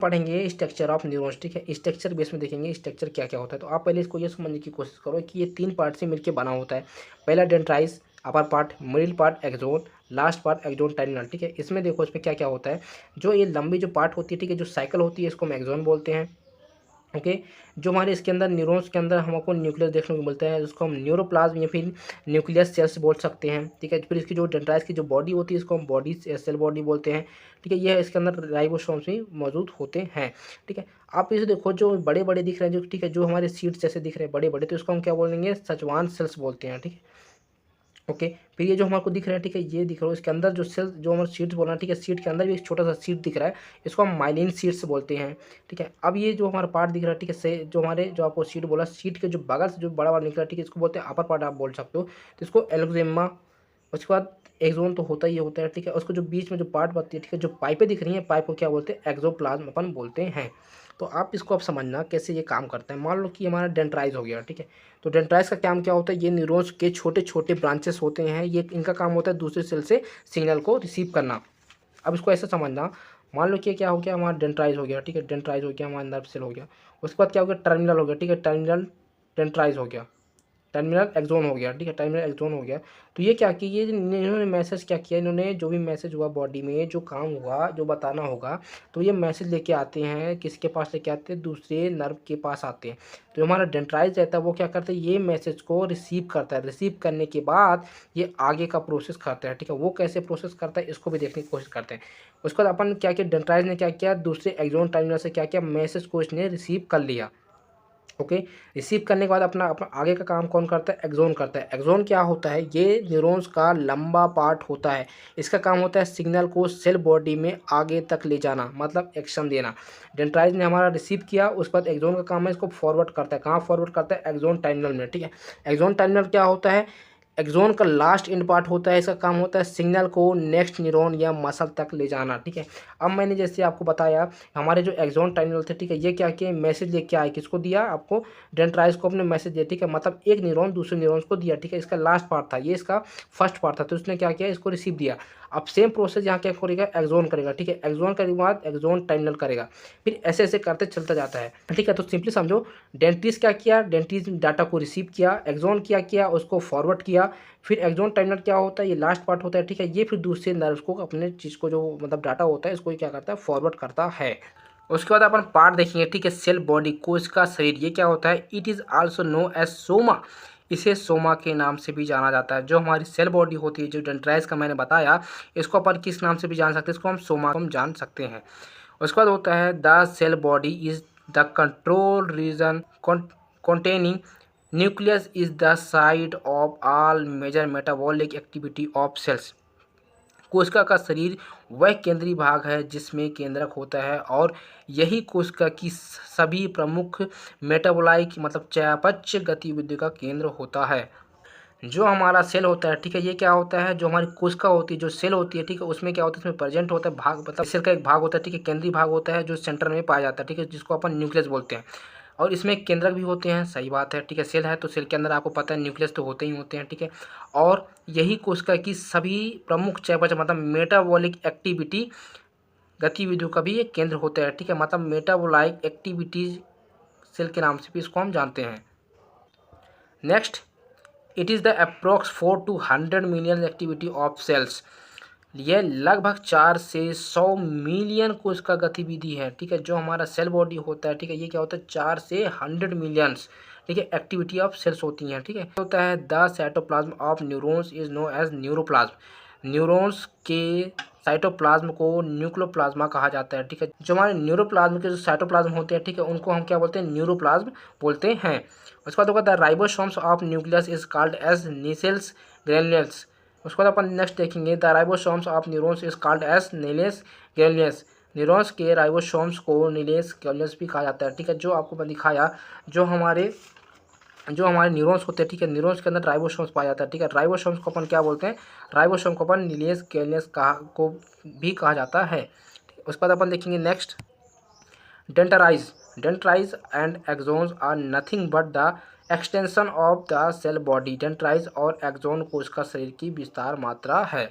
पढ़ेंगे structure of neurons, ठीक है। स्ट्रक्चर बेस में देखेंगे स्ट्रक्चर क्या क्या होता है। तो आप पहले इसको ये समझने की कोशिश करो कि ये 3 पार्ट से मिलकर बना होता है। पहला dendrite, upper part, middle part axon, last part axon terminal, ठीक है। इसमें देखो इसमें क्या क्या होता है। जो ये लंबी जो पार्ट होती है, ठीक है, जो साइकिल होती है, इसको हम एक्सोन बोलते हैं। ओके। जो हमारे इसके अंदर न्यूरॉन्स के अंदर हमको न्यूक्लियस देखने को मिलता है, उसको हम न्यूरोप्लाज्म या फिर न्यूक्लियस सेल्स बोल सकते हैं, ठीक है। फिर इसकी जो डेंड्राइट की जो बॉडी होती है, इसको हम बॉडी सेल बॉडी बोलते हैं, ठीक है। यह इसके अंदर राइबोसोम्स भी मौजूद होते हैं, ठीक है। आप इसे देखो जो बड़े बड़े दिख रहे हैं, जो ठीक है, जो हमारे सीड्स जैसे दिख रहे हैं बड़े बड़े, तो इसको हम क्या बोलेंगे, सचवान सेल्स बोलते हैं, ठीक है। ओके। फिर ये जो हमारे को दिख रहा है, ठीक है, ये दिख रहा है इसके अंदर जो सेल जो हमारे सीड्स बोल रहे हैं, ठीक है, सीड के अंदर भी एक छोटा सा सीड दिख रहा है, इसको हम माइलिन सीड्स बोलते हैं, ठीक है। अब ये जो हमारा पार्ट दिख रहा है, ठीक है, से जो हमारे जो आपको सीड बोला, सीड के जो बगल से जो बड़ा बड़ा निकला, ठीक है, इसको बोलते हैं अपर पार्ट आप बोल सकते हो, तो इसको एलोक्जेमा। उसके बाद एक्सोन तो होता ही होता है, ठीक है। उसको जो बीच में जो पार्ट बनती है, ठीक है, जो पाइपें दिख रही हैं, पाइप को क्या बोलते हैं, एक्सोप्लाज्म अपन बोलते हैं। तो आप इसको अब समझना कैसे ये काम करता है। मान लो कि हमारा डेंड्राइट हो गया, ठीक है। तो डेंड्राइट का काम क्या होता है, ये न्यूरॉन्स के छोटे छोटे ब्रांचेस होते हैं, ये इनका काम होता है दूसरे सेल से सिग्नल को रिसीव करना। अब इसको ऐसे समझना, मान लो कि क्या हो गया, हमारा डेंड्राइट हो गया, ठीक है, डेंड्राइट हो गया, हमारा नर्व सेल हो गया। उसके बाद क्या हो गया, टर्मिनल हो गया, ठीक है, टर्मिनल डेंड्राइट हो गया, टर्मिनल एक्सोन हो गया, ठीक है, टर्मिनल एक्सोन हो गया। तो ये क्या कि ये इन्होंने मैसेज क्या किया, इन्होंने जो भी मैसेज हुआ बॉडी में जो काम हुआ जो बताना होगा, तो ये मैसेज लेके आते हैं, किसके पास लेके आते हैं, दूसरे नर्व के पास आते हैं। तो हमारा डेंड्राइट रहता है वो क्या करता है, ये मैसेज को रिसीव करता है, रिसीव करने के बाद ये आगे का प्रोसेस करता है, ठीक है। वो कैसे प्रोसेस करता है इसको भी देखने की कोशिश करते हैं। उसके बाद अपन क्या किया, डेंड्राइट ने क्या किया, दूसरे एक्सोन टर्मिनल से क्या किया, मैसेज को इसने रिसीव कर लिया। ओके। रिसीव करने के बाद अपना अपना आगे का काम कौन करता है, एक्सोन करता है। एक्सोन क्या होता है, ये न्यूरॉन्स का लंबा पार्ट होता है। इसका काम होता है सिग्नल को सेल बॉडी में आगे तक ले जाना, मतलब एक्शन देना। डेंड्राइट ने हमारा रिसीव किया, उसके बाद एक्सोन का काम है इसको फॉरवर्ड करता है। कहाँ फॉरवर्ड करता है, एक्सोन टर्मिनल में, ठीक है। एक्सोन टर्मिनल क्या होता है, एक्सोन का लास्ट इन पार्ट होता है, इसका काम होता है सिग्नल को नेक्स्ट न्यूरॉन या मसल तक ले जाना, ठीक है। अब मैंने जैसे आपको बताया हमारे जो एक्सोन टर्मिनल थे, ठीक है, ये क्या किया, मैसेज लेके आए, किसको दिया, आपको डेंड्राइट को अपने मैसेज दिया, ठीक है, मतलब एक न्यूरॉन दूसरे न्यूरॉन्स को दिया, ठीक है। इसका लास्ट पार्ट था, ये इसका फर्स्ट पार्ट था, तो उसने क्या किया, इसको रिसीव दिया। अब सेम प्रोसेस यहाँ क्या करेगा, एक्सोन करेगा, ठीक है। एक्सोन करने के बाद एक्सोन टर्मिनल करेगा, फिर ऐसे ऐसे करते चलता जाता है, ठीक है। तो सिंपली समझो, डेंटिस्ट क्या किया, डेंटिस्ट डाटा को रिसीव किया, एक्सोन क्या किया, उसको फॉरवर्ड किया, फिर एक्सोन टर्मिनल क्या होता है, ये लास्ट पार्ट होता है, ठीक है। ये फिर दूसरे नर्व्स को अपने चीज़ को जो मतलब डाटा होता है इसको क्या करता है, फॉरवर्ड करता है। उसके बाद अपन पार्ट देखेंगे, ठीक है, सेल बॉडी को, इसका शरीर, ये क्या होता है, it is also known as soma. इसे सोमा के नाम से भी जाना जाता है। जो हमारी सेल बॉडी होती है, जो डेंड्राइट का मैंने बताया, इसको अपन किस नाम से भी जान सकते हैं, इसको हम सोमा हम जान सकते हैं। उसके बाद होता है the cell body is the control region containing nucleus is the site of all major metabolic activity of cells। कोशिका का शरीर वह केंद्रीय भाग है जिसमें केंद्रक होता है और यही कोशिका की सभी प्रमुख मेटाबोलाइक मतलब चयापचय गतिविधि का केंद्र होता है। जो हमारा सेल होता है, ठीक है, ये क्या होता है, जो हमारी कोशिका होती है, जो सेल होती है, ठीक है, उसमें क्या होता है, इसमें प्रेजेंट होता है भाग, मतलब सेल का एक भाग होता है, ठीक है, केंद्रीय भाग होता है जो सेंटर में पाया जाता है, ठीक है, जिसको अपन न्यूक्लियस बोलते हैं। और इसमें केंद्रक भी होते हैं, सही बात है, ठीक है। सेल है तो सेल के अंदर आपको पता है न्यूक्लियस तो होते ही होते हैं, ठीक है। और यही कोशिका की सभी प्रमुख चयापचय मतलब मेटाबॉलिक एक्टिविटी गतिविधियों का भी एक केंद्र होता है, ठीक है, मतलब मेटाबोलाइक एक्टिविटीज सेल के नाम से भी इसको हम जानते हैं। Next, it is the approx 4 to 100 million activity of cells. यह लगभग 4 से 100 मिलियन को इसका गतिविधि है, ठीक है। जो हमारा सेल बॉडी होता है, ठीक है, ये क्या होता है 4 से 100 मिलियंस, ठीक है, एक्टिविटी ऑफ सेल्स होती हैं, ठीक है। होता है the cytoplasm of neurons is known as neuroplasm. Neurons के साइटोप्लाज्म को न्यूक्लियोप्लाज्मा कहा जाता है, ठीक है। जो हमारे न्यूरोप्लाज्म के जो साइटोप्लाज्म होते हैं, ठीक है, उनको हम क्या बोलते हैं, न्यूरोप्लाज्म बोलते हैं। उसके बाद होगा the ribosomes of nucleus is called as Nissl's granules. उसके बाद अपन नेक्स्ट देखेंगे the ribosomes of neurons is called as Nissl's granules. Neurons के राइबोसोम्स को नीलेस ग्रेन्यूल्स भी कहा जाता है, ठीक है। जो आपको मैं दिखाया, जो हमारे न्यूरॉन्स होते हैं, ठीक है, न्यूरॉन्स के अंदर राइबोसोम्स पाया जाता है, ठीक है। राइबोसोम्स को अपन क्या बोलते हैं, राइबोसोम को अपन नीलेस ग्रेन्यूल्स को भी कहा जाता है। उसके बाद अपन देखेंगे next dendrites and axons are nothing but the extension of the cell body. Dendrites और एक्सोन कोशिका शरीर की विस्तार मात्रा है।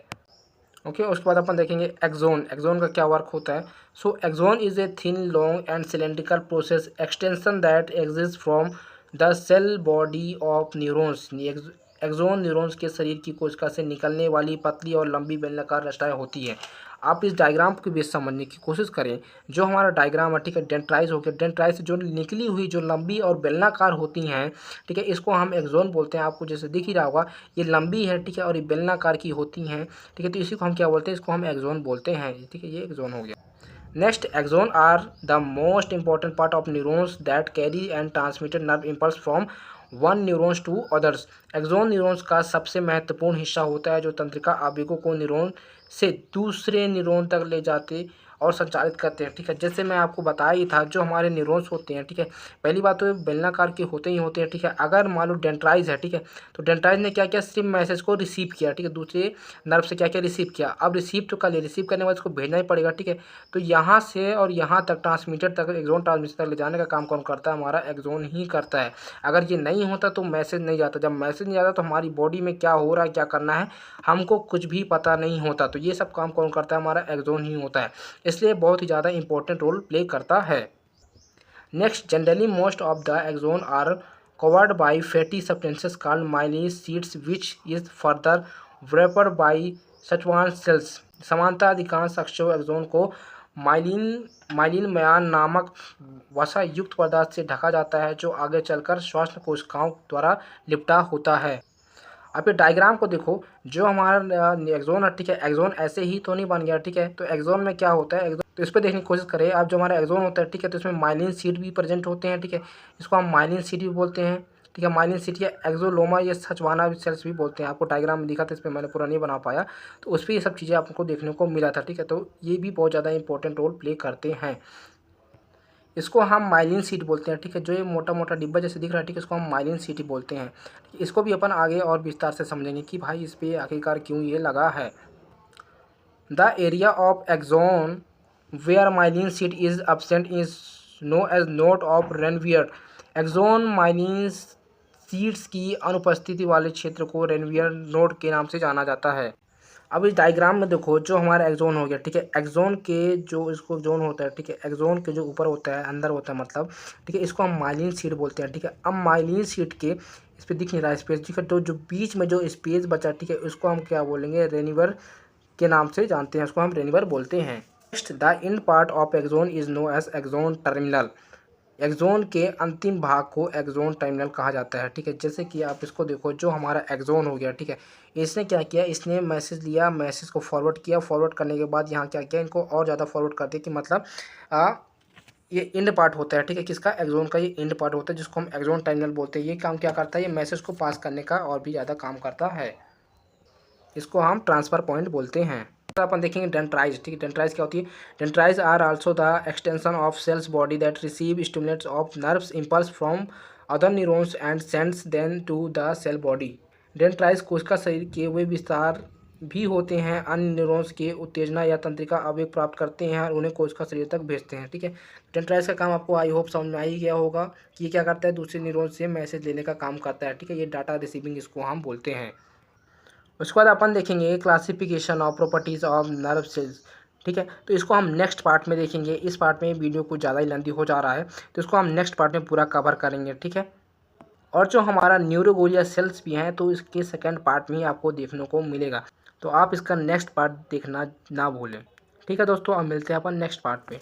ओके, उसके बाद अपन देखेंगे एक्सोन। एक्सोन का क्या वर्क होता है। So axon is a thin long and cylindrical process extension that exist from the cell body of neurons. Axon neurons के शरीर की कोशिका से निकलने वाली पतली और लंबी बेलनाकार रचनाएं होती है। आप इस डायग्राम के बीच समझने की कोशिश करें। जो हमारा डायग्राम है, ठीक है, डेंट्राइज हो गया। डेंट्राइज से जो निकली हुई जो लंबी और बेलनाकार होती हैं, ठीक है, इसको हम एक्सोन बोलते हैं। आपको जैसे दिख ही रहा होगा, ये लंबी है, ठीक है, और ये बेलनाकार की होती हैं, ठीक है, तो इसी को हम क्या बोलते हैं, इसको हम एक्सोन बोलते हैं, ठीक है, ये एक्सोन हो गया। Next, axon are the most important part of neurons that carry and transmitted nerve impulse from one neurons to others. Axon neurons का सबसे महत्वपूर्ण हिस्सा होता है जो तंत्रिका आवेगों को न्यूरॉन से दूसरे न्यूरॉन तक ले जाते और संचालित करते हैं, ठीक है। जैसे मैं आपको बताया ही था, जो हमारे न्यूरॉन्स होते हैं, ठीक है, पहली बात तो ये बेलनाकार के होते ही होते हैं, ठीक है। अगर मान लो डेंट्राइज है, ठीक है, तो डेंट्राइज ने क्या किया, सिर्फ मैसेज को रिसीव किया, ठीक है, दूसरे नर्व से क्या क्या रिसीव किया। अब रिसीव तो कर लिया, रिसीव करने के बाद इसको भेजना ही पड़ेगा, ठीक है। तो यहाँ से और यहाँ तक ट्रांसमीटर तक, एक्सोन ट्रांसमीटर तक ले जाने का काम कौन करता है, हमारा एक्सोन ही करता है। अगर ये नहीं होता तो मैसेज नहीं जाता। जब मैसेज नहीं जाता तो हमारी बॉडी में क्या हो रहा है, क्या करना है, हमको कुछ भी पता नहीं होता। तो ये सब काम कौन करता है, हमारा एक्सोन ही होता है। इसलिए बहुत ही ज़्यादा इंपॉर्टेंट रोल प्ले करता है। Next, generally most of the axon are covered by fatty substances called myelin sheaths which is further wrapped by Schwann cells। समानता अधिकांश अक्षों एक्सोन को माइलिन म्यान नामक वसा युक्त पदार्थ से ढका जाता है जो आगे चलकर श्वसन कोशिकाओं द्वारा लिपटा होता है। आप ये डायग्राम को देखो, जो हमारा एक्सोन है, ठीक है, एक्सोन ऐसे ही तो नहीं बन गया, ठीक है। तो एक्सोन में क्या होता है, एक्सोन तो इस पर देखने की कोशिश करें आप। जो हमारा एक्सोन होता है, ठीक है, तो इसमें माइलिन शीट भी प्रेजेंट होते हैं, ठीक है, इसको हम माइलिन शीट भी बोलते हैं, ठीक है। माइलिन शीट या एक्सोलोमा या सचवाना सेल्स भी बोलते हैं। आपको डायग्राम में दिखा था, इस पर मैंने पूरा नहीं बना पाया, तो उस पर ये सब चीज़ें आपको देखने को मिला था, ठीक है। तो ये भी बहुत ज़्यादा इंपॉर्टेंट रोल प्ले करते हैं। इसको हम माइलिन शीट बोलते हैं, ठीक है। जो ये मोटा मोटा डिब्बा जैसे दिख रहा है, ठीक है, इसको हम माइलिन शीट ही बोलते हैं। इसको भी अपन आगे और विस्तार से समझेंगे कि भाई इस पे आखिरकार क्यों ये लगा है। The area of axon where myelin sheet is absent is known as node of Ranvier. Axon myelin sheets की अनुपस्थिति वाले क्षेत्र को रेनवियर नोड के नाम से जाना जाता है। अब इस डायग्राम में देखो, जो हमारा एक्सोन हो गया, ठीक है, एक्सोन के जो इसको जोन होता है, ठीक है, एक्सोन के जो ऊपर होता है, अंदर होता है मतलब, ठीक है, इसको हम माइलिन शीट बोलते हैं, ठीक है। अब माइलिन शीट के इस पर दिख नहीं रहा स्पेस, ठीक है, तो जो बीच में जो स्पेस बचा, ठीक है, उसको हम क्या बोलेंगे, रेनिवर के नाम से जानते हैं, उसको हम रेनिवर बोलते हैं। Next, the end part of axon is known as axon terminal. Axon के अंतिम भाग को एक्सोन टर्मिनल कहा जाता है, ठीक है। जैसे कि आप इसको देखो, जो हमारा एक्सोन हो गया, ठीक है, इसने क्या किया, इसने मैसेज लिया, मैसेज को फॉरवर्ड किया, फॉरवर्ड करने के बाद यहाँ क्या किया, इनको और ज़्यादा फॉरवर्ड कर दिया कि मतलब ये इंड पार्ट होता है, ठीक है, किसका, एक्सोन का ये इंड पार्ट होता है जिसको हम एक्सोन टर्मिनल बोलते हैं। ये काम क्या करता है, ये मैसेज को पास करने का और भी ज़्यादा काम करता है। इसको हम ट्रांसफर पॉइंट बोलते हैं। अपन देखेंगे डेंट्राइज, ठीक है। डेंट्राइज क्या होती है, dendrites are also the extension of cells body that receive stimulates of nerves impulse from other neurons and sends then to the cell body. Dendrites कोशिका शरीर के वे विस्तार भी होते हैं अन्य न्यूरॉन्स के उत्तेजना या तंत्रिका आवेग प्राप्त करते हैं और उन्हें कोशिका शरीर तक भेजते हैं, ठीक है। डेंट्राइज का काम आपको आई होप समझ में आ ही गया होगा कि ये क्या करता है, दूसरे न्यूरॉन से मैसेज लेने का काम करता है, ठीक है। ये डाटा रिसीविंग इसको हम बोलते हैं। उसके बाद अपन देखेंगे classification of properties of nerve cells, ठीक है। तो इसको हम नेक्स्ट पार्ट में देखेंगे। इस पार्ट में वीडियो कुछ ज़्यादा ही लेंथी हो जा रहा है, तो इसको हम नेक्स्ट पार्ट में पूरा कवर करेंगे, ठीक है। और जो हमारा न्यूरोगोलिया सेल्स भी हैं, तो इसके सेकंड पार्ट में ही आपको देखने को मिलेगा, तो आप इसका नेक्स्ट पार्ट देखना ना भूलें, ठीक है दोस्तों। अब मिलते हैं अपन नेक्स्ट पार्ट पे।